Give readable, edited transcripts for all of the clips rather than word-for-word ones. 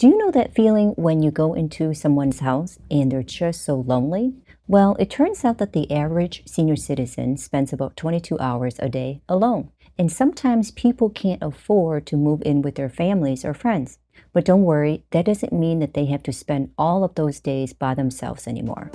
Do you know that feeling when you go into someone's house and they're just so lonely? Well, it turns out that the average senior citizen spends about 22 hours a day alone. And sometimes people can't afford to move in with their families or friends. But don't worry, that doesn't mean that they have to spend all of those days by themselves anymore.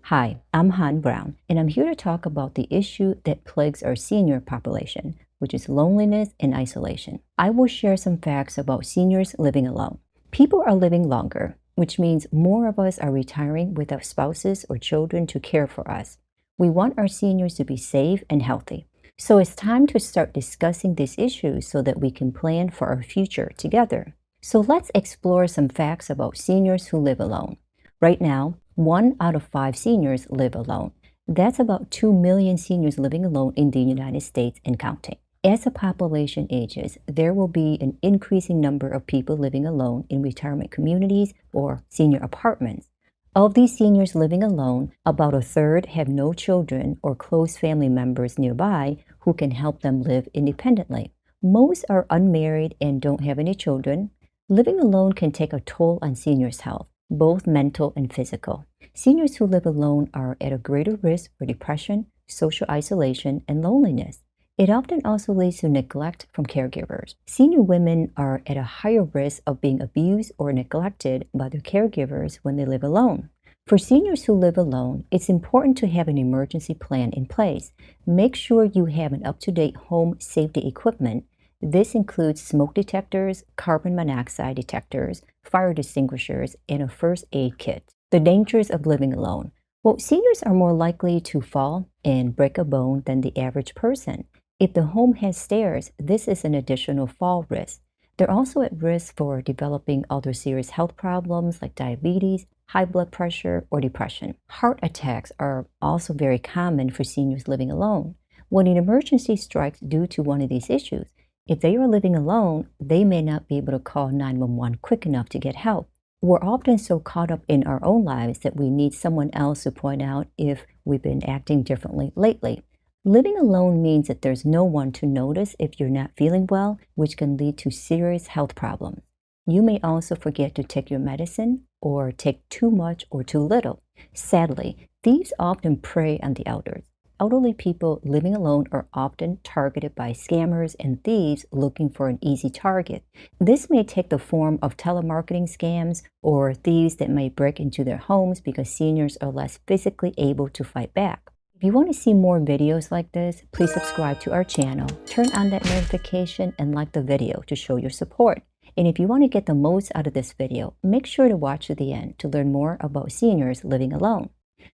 Hi, I'm Han Brown, and I'm here to talk about the issue that plagues our senior population, which is loneliness and isolation. I will share some facts about seniors living alone. People are living longer, which means more of us are retiring without spouses or children to care for us. We want our seniors to be safe and healthy. So it's time to start discussing these issues so that we can plan for our future together. So let's explore some facts about seniors who live alone. Right now, 1 out of 5 seniors live alone. That's about 2 million seniors living alone in the United States and counting. As the population ages, there will be an increasing number of people living alone in retirement communities or senior apartments. Of these seniors living alone, about a third have no children or close family members nearby who can help them live independently. Most are unmarried and don't have any children. Living alone can take a toll on seniors' health, both mental and physical. Seniors who live alone are at a greater risk for depression, social isolation, and loneliness. It often also leads to neglect from caregivers. Senior women are at a higher risk of being abused or neglected by their caregivers when they live alone. For seniors who live alone, it's important to have an emergency plan in place. Make sure you have an up-to-date home safety equipment. This includes smoke detectors, carbon monoxide detectors, fire extinguishers, and a first aid kit. The dangers of living alone. Well, seniors are more likely to fall and break a bone than the average person. If the home has stairs, this is an additional fall risk. They're also at risk for developing other serious health problems like diabetes, high blood pressure, or depression. Heart attacks are also very common for seniors living alone. When an emergency strikes due to one of these issues, if they are living alone, they may not be able to call 911 quick enough to get help. We're often so caught up in our own lives that we need someone else to point out if we've been acting differently lately. Living alone means that there's no one to notice if you're not feeling well, which can lead to serious health problems. You may also forget to take your medicine or take too much or too little. Sadly, thieves often prey on the elders. Elderly people living alone are often targeted by scammers and thieves looking for an easy target. This may take the form of telemarketing scams or thieves that may break into their homes because seniors are less physically able to fight back. If you want to see more videos like this, please subscribe to our channel, turn on that notification, and like the video to show your support. And if you want to get the most out of this video, make sure to watch to the end to learn more about seniors living alone.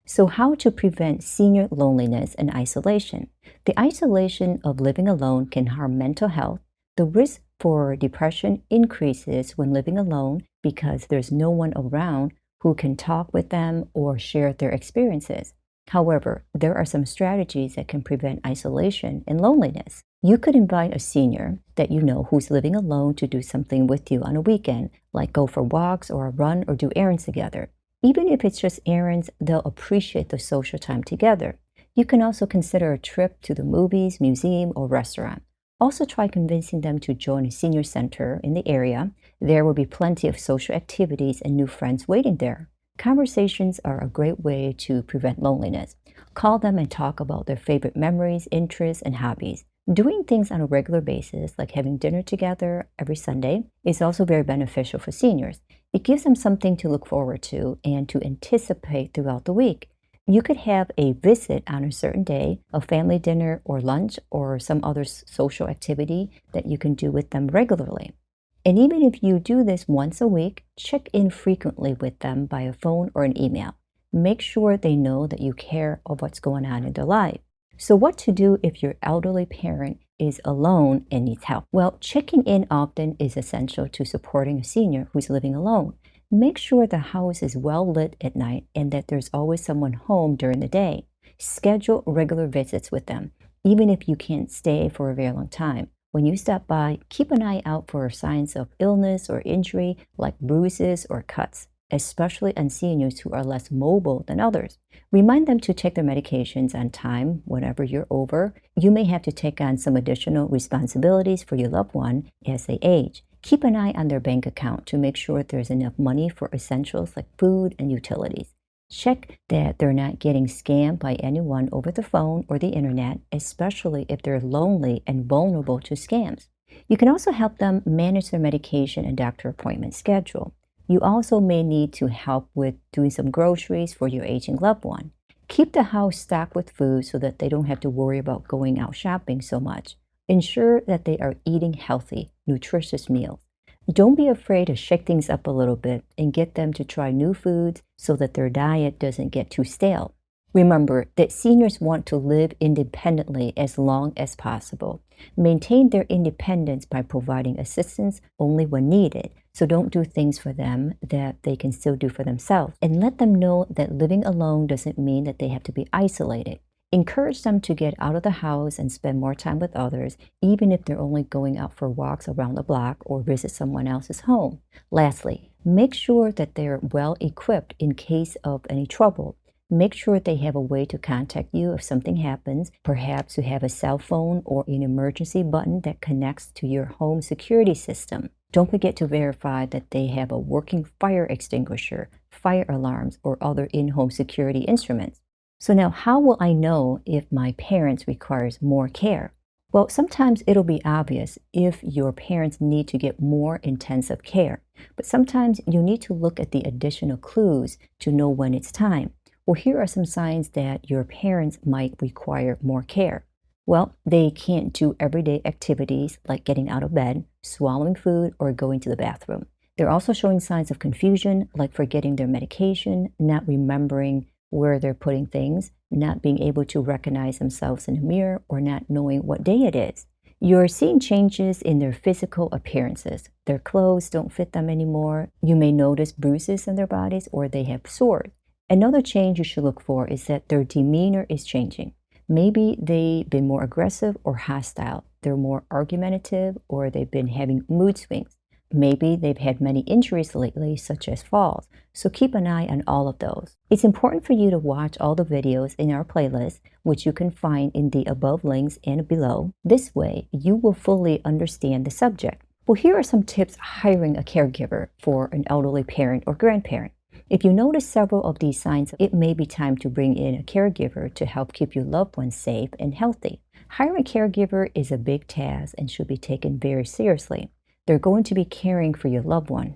So how to prevent senior loneliness and isolation? The isolation of living alone can harm mental health. The risk for depression increases when living alone because there's no one around who can talk with them or share their experiences. However, there are some strategies that can prevent isolation and loneliness. You could invite a senior that you know who's living alone to do something with you on a weekend, like go for walks or a run or do errands together. Even if it's just errands, they'll appreciate the social time together. You can also consider a trip to the movies, museum, or restaurant. Also try convincing them to join a senior center in the area. There will be plenty of social activities and new friends waiting there. Conversations are a great way to prevent loneliness. Call them and talk about their favorite memories, interests, and hobbies. Doing things on a regular basis, like having dinner together every Sunday, is also very beneficial for seniors. It gives them something to look forward to and to anticipate throughout the week. You could have a visit on a certain day, a family dinner or lunch, or some other social activity that you can do with them regularly. And even if you do this once a week, check in frequently with them by a phone or an email. Make sure they know that you care of what's going on in their life. So what to do if your elderly parent is alone and needs help? Well, checking in often is essential to supporting a senior who's living alone. Make sure the house is well lit at night and that there's always someone home during the day. Schedule regular visits with them, even if you can't stay for a very long time. When you stop by, keep an eye out for signs of illness or injury like bruises or cuts. especially on seniors who are less mobile than others. Remind them to take their medications on time whenever you're over. You may have to take on some additional responsibilities for your loved one as they age. Keep an eye on their bank account to make sure there's enough money for essentials like food and utilities. Check that they're not getting scammed by anyone over the phone or the internet, especially if they're lonely and vulnerable to scams. You can also help them manage their medication and doctor appointment schedule. You also may need to help with doing some groceries for your aging loved one. Keep the house stocked with food so that they don't have to worry about going out shopping so much. Ensure that they are eating healthy, nutritious meals. Don't be afraid to shake things up a little bit and get them to try new foods so that their diet doesn't get too stale. Remember that seniors want to live independently as long as possible. Maintain their independence by providing assistance only when needed. So don't do things for them that they can still do for themselves. And let them know that living alone doesn't mean that they have to be isolated. Encourage them to get out of the house and spend more time with others, even if they're only going out for walks around the block or visit someone else's home. Lastly, make sure that they're well equipped in case of any trouble. Make sure they have a way to contact you if something happens. Perhaps you have a cell phone or an emergency button that connects to your home security system. Don't forget to verify that they have a working fire extinguisher, fire alarms, or other in-home security instruments. So now, how will I know if my parents requires more care? Well, sometimes it'll be obvious if your parents need to get more intensive care, but sometimes you need to look at the additional clues to know when it's time. Well, here are some signs that your parents might require more care. Well, they can't do everyday activities like getting out of bed, swallowing food, or going to the bathroom. They're also showing signs of confusion, like forgetting their medication, not remembering where they're putting things, not being able to recognize themselves in a mirror, or not knowing what day it is. You're seeing changes in their physical appearances. Their clothes don't fit them anymore. You may notice bruises in their bodies, or they have sores. Another change you should look for is that their demeanor is changing. Maybe they've been more aggressive or hostile. They're more argumentative, or they've been having mood swings. Maybe they've had many injuries lately, such as falls, so keep an eye on all of those. It's important for you to watch all the videos in our playlist, which you can find in the above links and below. This way, you will fully understand the subject. Well, here are some tips hiring a caregiver for an elderly parent or grandparent. If you notice several of these signs, it may be time to bring in a caregiver to help keep your loved ones safe and healthy. Hiring a caregiver is a big task and should be taken very seriously. They're going to be caring for your loved one.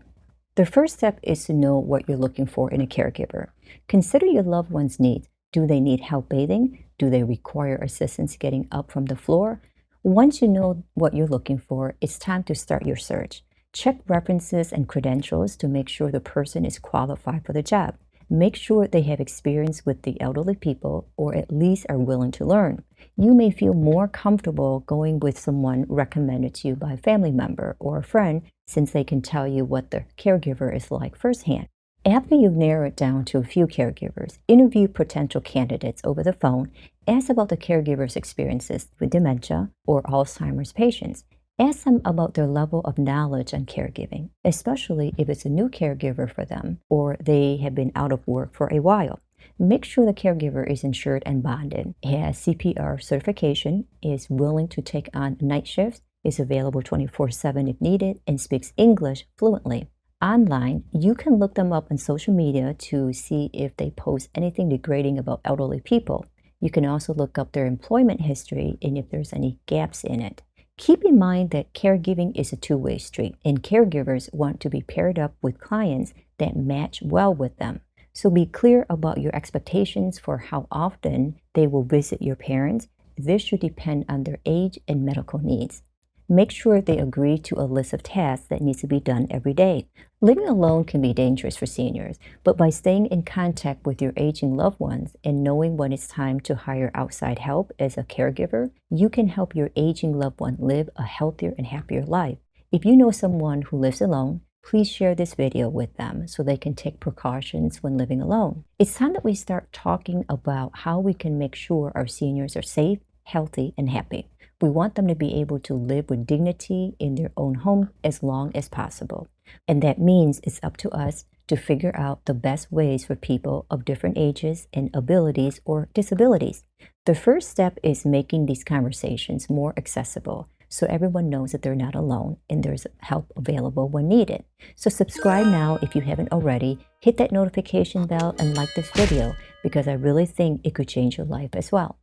The first step is to know what you're looking for in a caregiver. Consider your loved one's needs. Do they need help bathing? Do they require assistance getting up from the floor? Once you know what you're looking for, it's time to start your search. Check references and credentials to make sure the person is qualified for the job. Make sure they have experience with the elderly people, or at least are willing to learn. You may feel more comfortable going with someone recommended to you by a family member or a friend, since they can tell you what the caregiver is like firsthand. After you've narrowed it down to a few caregivers, interview potential candidates over the phone. Ask about the caregiver's experiences with dementia or Alzheimer's patients. Ask them about their level of knowledge on caregiving, especially if it's a new caregiver for them or they have been out of work for a while. Make sure the caregiver is insured and bonded, has CPR certification, is willing to take on night shifts, is available 24/7 if needed, and speaks English fluently. Online, you can look them up on social media to see if they post anything degrading about elderly people. You can also look up their employment history and if there's any gaps in it. Keep in mind that caregiving is a two-way street, and caregivers want to be paired up with clients that match well with them. So be clear about your expectations for how often they will visit your parents. This should depend on their age and medical needs. Make sure they agree to a list of tasks that needs to be done every day. Living alone can be dangerous for seniors, but by staying in contact with your aging loved ones and knowing when it's time to hire outside help as a caregiver, you can help your aging loved one live a healthier and happier life. If you know someone who lives alone, please share this video with them so they can take precautions when living alone. It's time that we start talking about how we can make sure our seniors are safe, healthy, and happy. We want them to be able to live with dignity in their own home as long as possible. And that means it's up to us to figure out the best ways for people of different ages and abilities or disabilities. The first step is making these conversations more accessible so everyone knows that they're not alone and there's help available when needed. So subscribe now if you haven't already, hit that notification bell and like this video because I really think it could change your life as well.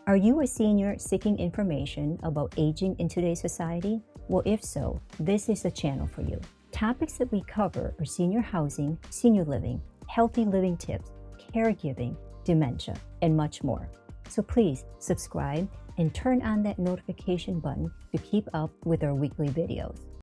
Are you a senior seeking information about aging in today's society? Well, if so, this is the channel for you. Topics that we cover are senior housing, senior living, healthy living tips, caregiving, dementia, and much more. So please subscribe and turn on that notification button to keep up with our weekly videos.